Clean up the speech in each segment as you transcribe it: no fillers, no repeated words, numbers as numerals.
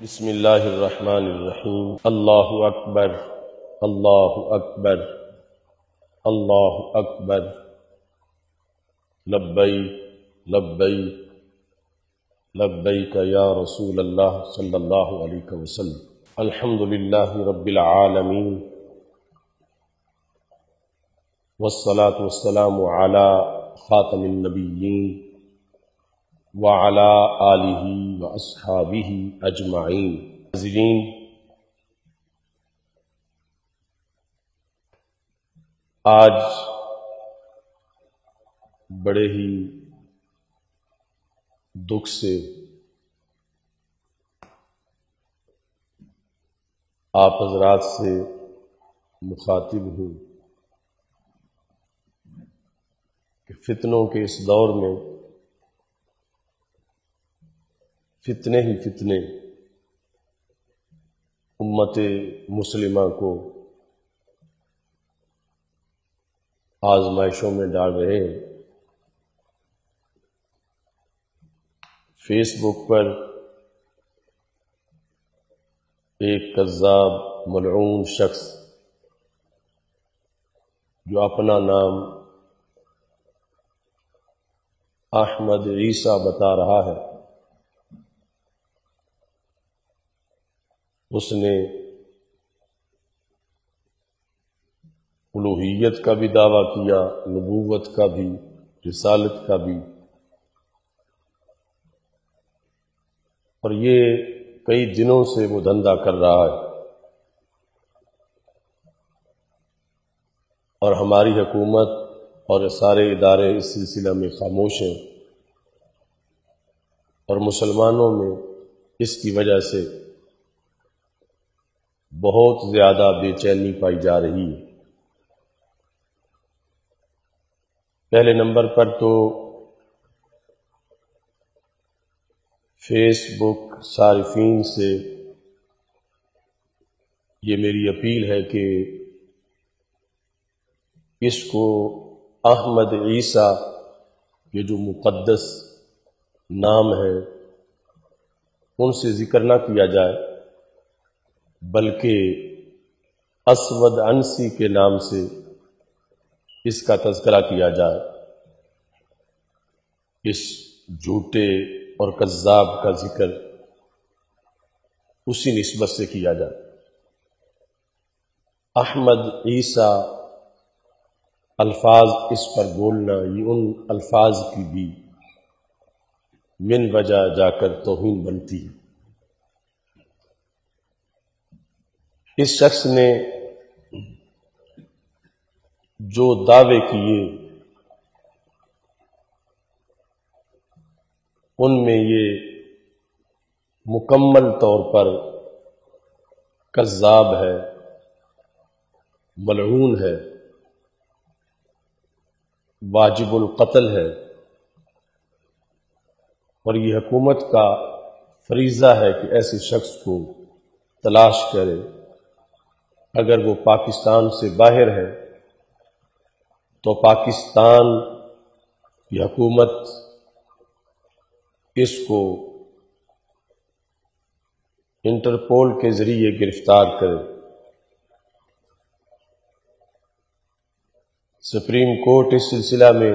بسم اللہ الرحمن الرحیم۔ اللہ اکبر، اللہ اکبر، اللہ اکبر، لبیک لبیک لبیک یا رسول اللہ صلی اللہ علیہ وسلم۔ الحمد للہ رب العالمین، والصلاة والسلام علی خاتم النبیین وعلی آلہ واصحابہ اجمعین۔ حاضرین، آج بڑے ہی دکھ سے آپ حضرات سے مخاطب ہوں کہ فتنوں کے اس دور میں فتنے ہی فتنے امت مسلمہ کو آزمائشوں میں ڈال رہے ہیں۔ فیس بک پر ایک کذاب ملعون شخص جو اپنا نام احمد عیسیٰ بتا رہا ہے، اس نے الوہیت کا بھی دعویٰ کیا، نبوت کا بھی، رسالت کا بھی، اور یہ کئی دنوں سے وہ دھندا کر رہا ہے، اور ہماری حکومت اور سارے ادارے اس سلسلہ میں خاموش ہیں، اور مسلمانوں میں اس کی وجہ سے بہت زیادہ بے چینی پائی جا رہی ہے۔ پہلے نمبر پر تو فیس بک صارفین سے یہ میری اپیل ہے کہ اس کو احمد عیسیٰ یہ جو مقدس نام ہے ان سے ذکر نہ کیا جائے، بلکہ اسود عنسی کے نام سے اس کا تذکرہ کیا جائے، اس جھوٹے اور کذاب کا ذکر اسی نسبت سے کیا جائے۔ احمد عیسیٰ الفاظ اس پر بولنا یہ ان الفاظ کی بھی من وجہ جا کر توہین بنتی ہے۔ اس شخص نے جو دعوے کیے ان میں یہ مکمل طور پر کذاب ہے، ملعون ہے، واجب القتل ہے، اور یہ حکومت کا فریضہ ہے کہ ایسے شخص کو تلاش کرے، اگر وہ پاکستان سے باہر ہے تو پاکستان کی حکومت اس کو انٹرپول کے ذریعے گرفتار کرے۔ سپریم کورٹ اس سلسلہ میں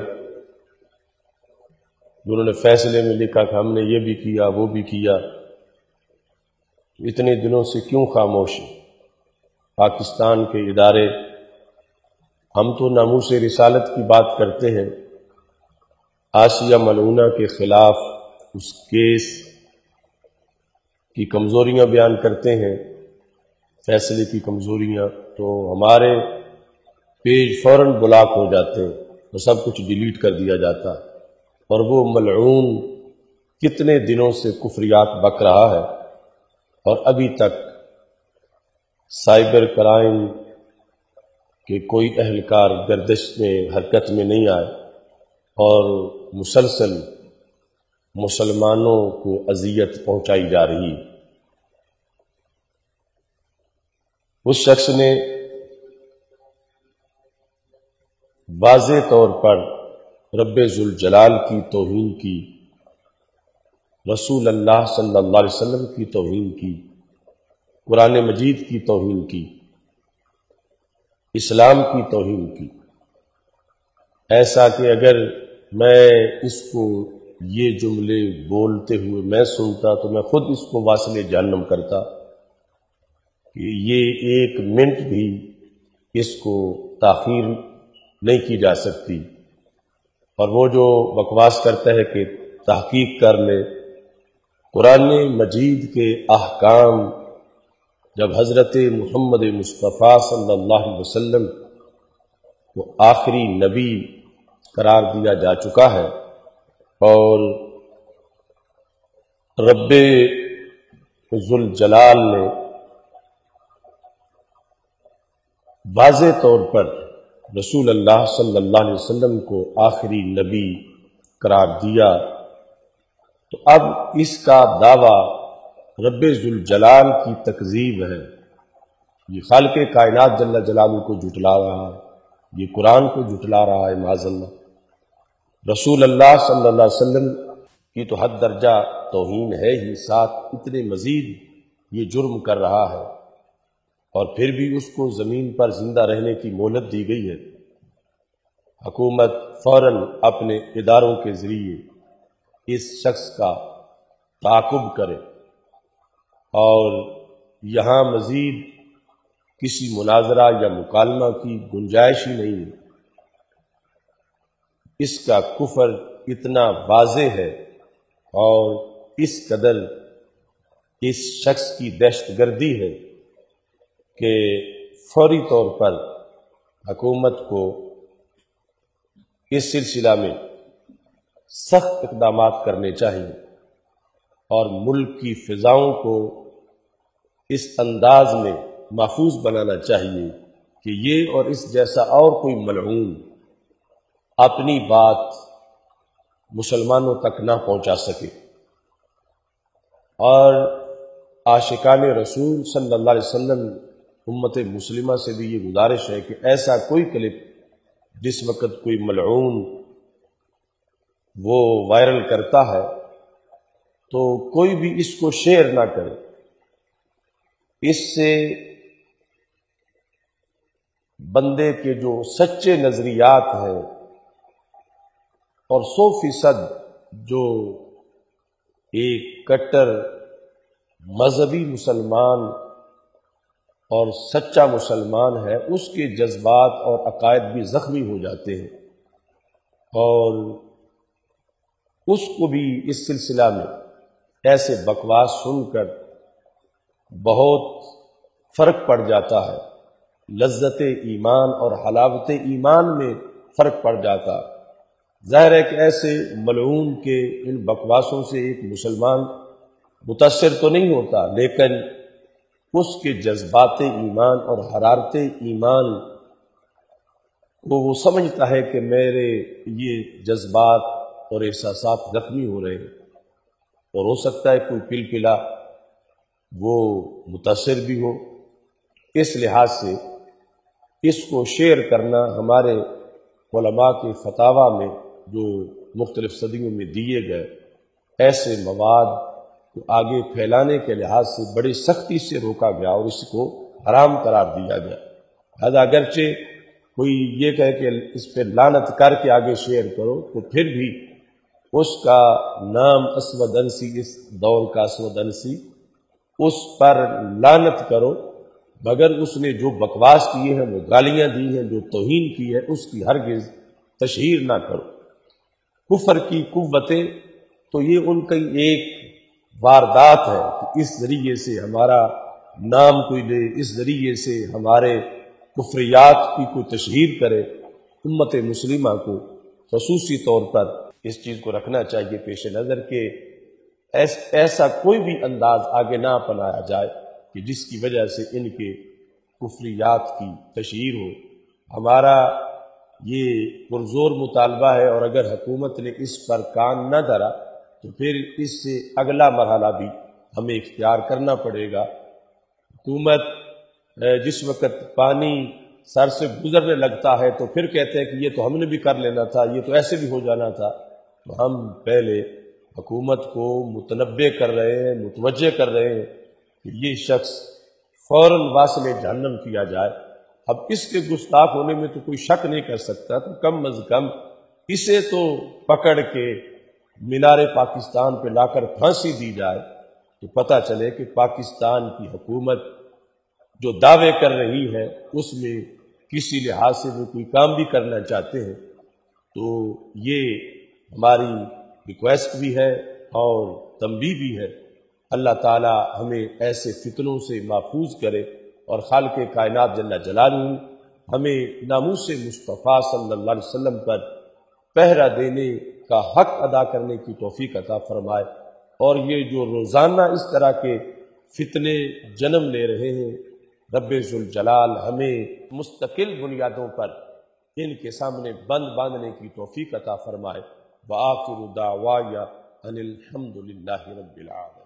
انہوں نے فیصلے میں لکھا کہ ہم نے یہ بھی کیا وہ بھی کیا، اتنے دنوں سے کیوں خاموش ہیں پاکستان کے ادارے؟ ہم تو ناموس رسالت کی بات کرتے ہیں، آسیہ ملعونہ کے خلاف اس کیس کی کمزوریاں بیان کرتے ہیں، فیصلے کی کمزوریاں، تو ہمارے پیج فوراً بلاک ہو جاتے ہیں اور سب کچھ ڈیلیٹ کر دیا جاتا ہے، اور وہ ملعون کتنے دنوں سے کفریات بک رہا ہے اور ابھی تک سائبر کرائم کے کوئی اہلکار گردش میں حرکت میں نہیں آئے، اور مسلسل مسلمانوں کو اذیت پہنچائی جا رہی ہے۔ اس شخص نے واضح طور پر رب ذوالجلال کی توہین کی، رسول اللہ صلی اللہ علیہ وسلم کی توہین کی، قرآن مجید کی توہین کی، اسلام کی توہین کی، ایسا کہ اگر میں اس کو یہ جملے بولتے ہوئے میں سنتا تو میں خود اس کو واصل جہنم کرتا کہ یہ ایک منٹ بھی اس کو تاخیر نہیں کی جا سکتی۔ اور وہ جو بکواس کرتا ہے کہ تحقیق کر لے، قرآن مجید کے احکام جب حضرت محمد مصطفیٰ صلی اللہ علیہ وسلم کو آخری نبی قرار دیا جا چکا ہے، اور رب ذوالجلال نے واضح طور پر رسول اللہ صلی اللہ علیہ وسلم کو آخری نبی قرار دیا، تو اب اس کا دعویٰ رب ذوالجلال کی تکذیب ہے۔ یہ خالق کائنات جل جلالہ کو جھٹلا رہا ہے، یہ قرآن کو جھٹلا رہا ہے معاذ اللہ۔ رسول اللہ صلی اللہ علیہ وسلم کی تو حد درجہ توہین ہے ہی، ساتھ اتنے مزید یہ جرم کر رہا ہے، اور پھر بھی اس کو زمین پر زندہ رہنے کی مہلت دی گئی ہے۔ حکومت فوراً اپنے اداروں کے ذریعے اس شخص کا تعاقب کرے، اور یہاں مزید کسی مناظرہ یا مکالمہ کی گنجائش ہی نہیں ہے۔ اس کا کفر اتنا واضح ہے، اور اس قدر اس شخص کی دہشت گردی ہے کہ فوری طور پر حکومت کو اس سلسلہ میں سخت اقدامات کرنے چاہیے، اور ملک کی فضاؤں کو اس انداز میں محفوظ بنانا چاہیے کہ یہ اور اس جیسا اور کوئی ملعون اپنی بات مسلمانوں تک نہ پہنچا سکے۔ اور عاشقان رسول صلی اللہ علیہ وسلم امت مسلمہ سے بھی یہ گزارش ہے کہ ایسا کوئی کلپ جس وقت کوئی ملعون وہ وائرل کرتا ہے تو کوئی بھی اس کو شیئر نہ کرے۔ اس سے بندے کے جو سچے نظریات ہیں، اور 100% جو ایک کٹر مذہبی مسلمان اور سچا مسلمان ہے، اس کے جذبات اور عقائد بھی زخمی ہو جاتے ہیں، اور اس کو بھی اس سلسلہ میں ایسے بکواس سن کر بہت فرق پڑ جاتا ہے، لذت ایمان اور حلاوت ایمان میں فرق پڑ جاتا ہے۔ ظاہر ہے کہ ایسے ملعون کے ان بکواسوں سے ایک مسلمان متاثر تو نہیں ہوتا، لیکن اس کے جذبات ایمان اور حرارت ایمان کو وہ سمجھتا ہے کہ میرے یہ جذبات اور احساسات زخمی ہو رہے ہیں، اور ہو سکتا ہے کوئی پلپلا وہ متاثر بھی ہو۔ اس لحاظ سے اس کو شیئر کرنا ہمارے علماء کے فتاویٰ میں جو مختلف صدیوں میں دیے گئے ایسے مواد کو آگے پھیلانے کے لحاظ سے بڑی سختی سے روکا گیا، اور اس کو حرام قرار دیا گیا۔ لہذا اگرچہ کوئی یہ کہے کہ اس پہ لعنت کر کے آگے شیئر کرو، تو پھر بھی اس کا نام اسود عنسی، اس دور کا اسود عنسی، اس پر لعنت کرو، مگر اس نے جو بکواس کیے ہیں، وہ گالیاں دی ہیں، جو توہین کی ہے، اس کی ہرگز تشہیر نہ کرو۔ کفر کی قوتیں تو یہ ان کی ایک واردات ہے کہ اس ذریعے سے ہمارا نام کوئی لے، اس ذریعے سے ہمارے کفریات کی کوئی تشہیر کرے۔ امت مسلمہ کو خصوصی طور پر اس چیز کو رکھنا چاہیے پیش نظر کہ ایسا کوئی بھی انداز آگے نہ اپنایا جائے کہ جس کی وجہ سے ان کے کفریات کی تشہیر ہو۔ ہمارا یہ پرزور مطالبہ ہے، اور اگر حکومت نے اس پر کان نہ دھرا تو پھر اس سے اگلا مرحلہ بھی ہمیں اختیار کرنا پڑے گا۔ حکومت جس وقت پانی سر سے گزرنے لگتا ہے تو پھر کہتے ہیں کہ یہ تو ہم نے بھی کر لینا تھا، یہ تو ایسے بھی ہو جانا تھا۔ تو ہم پہلے حکومت کو متنبع کر رہے ہیں، متوجہ کر رہے ہیں کہ یہ شخص فوراً واصل جہنم کیا جائے۔ اب اس کے گستاخ ہونے میں تو کوئی شک نہیں کر سکتا، تو کم از کم اسے تو پکڑ کے مینار پاکستان پہ لا کر پھانسی دی جائے، تو پتہ چلے کہ پاکستان کی حکومت جو دعوے کر رہی ہے اس میں کسی لحاظ سے وہ کوئی کام بھی کرنا چاہتے ہیں۔ تو یہ ہماری ریکویسٹ بھی ہے اور تنبیہ بھی ہے۔ اللہ تعالی ہمیں ایسے فتنوں سے محفوظ کرے، اور خالق کائنات جل جلالہ ہمیں ناموس مصطفیٰ صلی اللہ علیہ وسلم پر پہرا دینے کا حق ادا کرنے کی توفیق عطا فرمائے۔ اور یہ جو روزانہ اس طرح کے فتنے جنم لے رہے ہیں، رب ذوالجلال ہمیں مستقل بنیادوں پر ان کے سامنے بند باندھنے کی توفیق عطا فرمائے۔ وآخر دعوایا ان الحمد للہ رب العالمین۔